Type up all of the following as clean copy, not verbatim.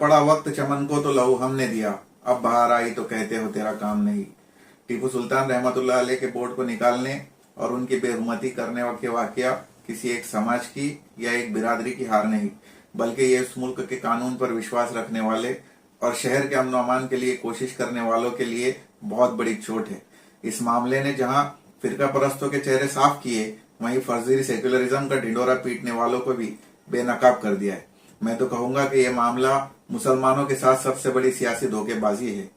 पड़ा वक्त चमन को तो लहू हमने दिया, अब बाहर आई तो कहते हो तेरा काम नहीं। टीपू सुल्तान रहमतुल्लाह अलैह के बोर्ड को निकालने और उनकी बेहुरमती करने के वाकया किसी एक समाज की या एक बिरादरी की हार नहीं, बल्कि ये उस मुल्क के कानून पर विश्वास रखने वाले और शहर के अमन अमान के लिए कोशिश करने वालों के लिए बहुत बड़ी चोट है। इस मामले ने जहां फिरका परस्तों के चेहरे साफ किए, वहीं फर्जी सेक्युलरिज्म का ढिंडोरा पीटने वालों को भी बेनकाब कर दिया है। मैं तो कहूंगा कि यह मामला मुसलमानों के साथ सबसे बड़ी सियासी धोखेबाजी है।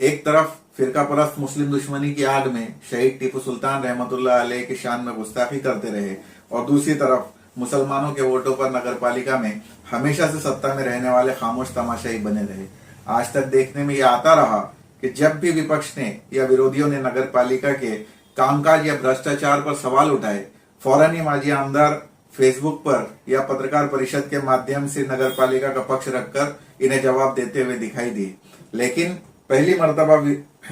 एक तरफ फिरका परस्त मुस्लिम दुश्मनी की आग में शहीद टीपू सुल्तान रहमतुल्लाह अलैह की शान में गुस्ताखी करते रहे और दूसरी तरफ मुसलमानों के वोटों पर नगरपालिका में हमेशा से सत्ता में रहने वाले खामोश तमाशाई बने रहे। आज तक देखने में यह आता रहा कि जब भी विपक्ष ने या विरोधियों ने नगरपालिका के कामकाज या भ्रष्टाचार पर सवाल उठाए, फौरन ही माजी आमदार फेसबुक पर या पत्रकार परिषद के माध्यम से नगरपालिका का पक्ष रखकर इन्हें जवाब देते हुए दिखाई दिए। लेकिन पहली मर्तबा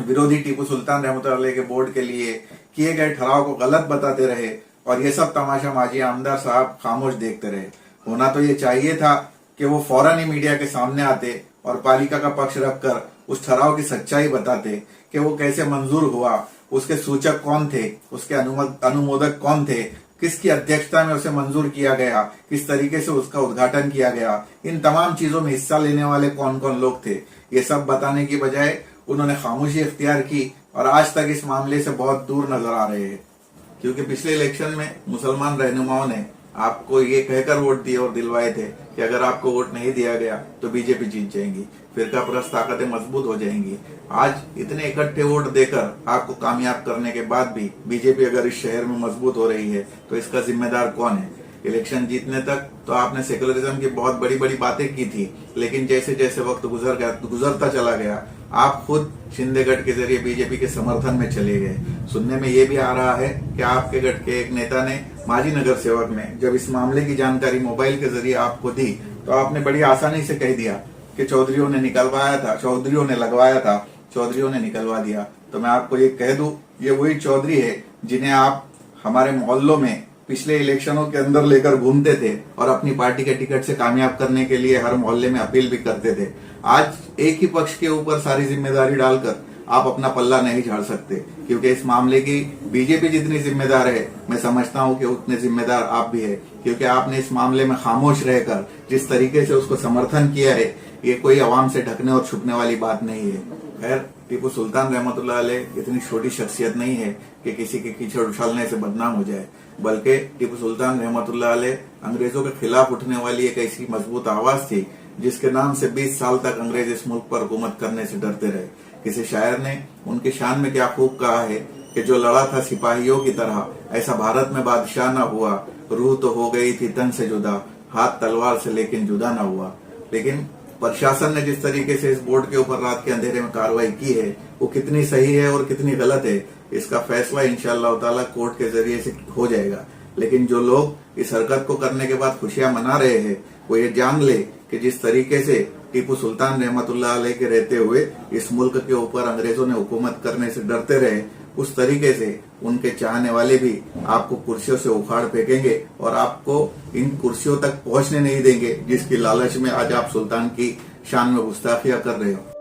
विरोधी टीपू सुल्तान रहमतुल्लाह अलैह के बोर्ड के लिए किए गए ठहराव को गलत बताते रहे और ये सब तमाशा माजी आमदार साहब खामोश देखते रहे। होना तो ये चाहिए था कि वो फौरन ही मीडिया के सामने आते और पालिका का पक्ष रखकर उस ठहराव की सच्चाई बताते कि वो कैसे मंजूर हुआ, उसके सूचक कौन थे, उसके अनुमोदक कौन थे, किसकी अध्यक्षता में उसे मंजूर किया गया, किस तरीके से उसका उद्घाटन किया गया, इन तमाम चीजों में हिस्सा लेने वाले कौन कौन लोग थे। ये सब बताने की बजाय उन्होंने खामोशी इख्तियार की और आज तक इस मामले से बहुत दूर नजर आ रहे हैं। क्योंकि पिछले इलेक्शन में मुसलमान रहनुमाओं ने आपको ये कहकर वोट दिए और दिलवाए थे कि अगर आपको वोट नहीं दिया गया तो बीजेपी जीत जाएंगी, फिरका परस्त ताकतें मजबूत हो जाएंगी। आज इतने इकट्ठे वोट देकर आपको कामयाब करने के बाद भी बीजेपी अगर इस शहर में मजबूत हो रही है तो इसका जिम्मेदार कौन है? इलेक्शन जीतने तक तो आपने सेकुलरिज्म की बहुत बड़ी बड़ी बातें की थी, लेकिन जैसे जैसे वक्त गुजरता चला गया, आप खुद शिंदे गढ़ के जरिए बीजेपी के समर्थन में चले गए। सुनने में ये भी आ रहा है कि आपके गढ़ के एक नेता ने माजी नगर सेवक में जब इस मामले की जानकारी मोबाइल के जरिए आपको दी तो आपने बड़ी आसानी से कह दिया कि चौधरियों ने लगवाया था, चौधरियों ने निकलवा दिया। तो मैं आपको ये कह दूं, ये वही चौधरी है जिन्हें आप हमारे मोहल्लों में पिछले इलेक्शनों के अंदर लेकर घूमते थे और अपनी पार्टी के टिकट से कामयाब करने के लिए हर मोहल्ले में अपील भी करते थे। आज एक ही पक्ष के ऊपर सारी जिम्मेदारी डालकर आप अपना पल्ला नहीं झाड़ सकते, क्योंकि इस मामले की बीजेपी जितनी जिम्मेदार है, मैं समझता हूं कि उतने जिम्मेदार आप भी है, क्योंकि आपने इस मामले में खामोश रहकर जिस तरीके से उसको समर्थन किया है, ये कोई अवाम से ढकने और छुपने वाली बात नहीं है। खैर, टीपू सुल्तान रहमतुल्लाह अलैह इतनी छोटी शख्सियत नहीं है कि किसी के कीचड़ उछालने से बदनाम हो जाए, बल्कि टीपू सुल्तान रहमतुल्लाह अलैह अंग्रेजों के खिलाफ उठने वाली एक ऐसी मजबूत आवाज थी जिसके नाम से 20 साल तक अंग्रेज इस मुल्क पर हुकूमत करने से डरते रहे। किसी शायर ने उनकी शान में क्या खूब कहा है कि जो लड़ा था सिपाहियों की तरह, ऐसा भारत में बादशाह न हुआ, रूह तो हो गई थी तन से जुदा, हाथ तलवार से लेकिन जुदा न हुआ। लेकिन प्रशासन ने जिस तरीके से इस बोर्ड के ऊपर रात के अंधेरे में कार्रवाई की है, वो कितनी सही है और कितनी गलत है, इसका फैसला इंशाअल्लाह ताला कोर्ट के जरिए से हो जाएगा। लेकिन जो लोग इस हरकत को करने के बाद खुशियां मना रहे हैं, वो ये जान ले कि जिस तरीके से टीपू सुल्तान रहमतुल्लाह अलैह के रहते हुए इस मुल्क के ऊपर अंग्रेजों ने हुकूमत करने से डरते रहे, उस तरीके से उनके चाहने वाले भी आपको कुर्सियों से उखाड़ फेंकेंगे और आपको इन कुर्सियों तक पहुंचने नहीं देंगे जिसकी लालच में आज आप सुल्तान की शान में गुस्ताखियां कर रहे हो।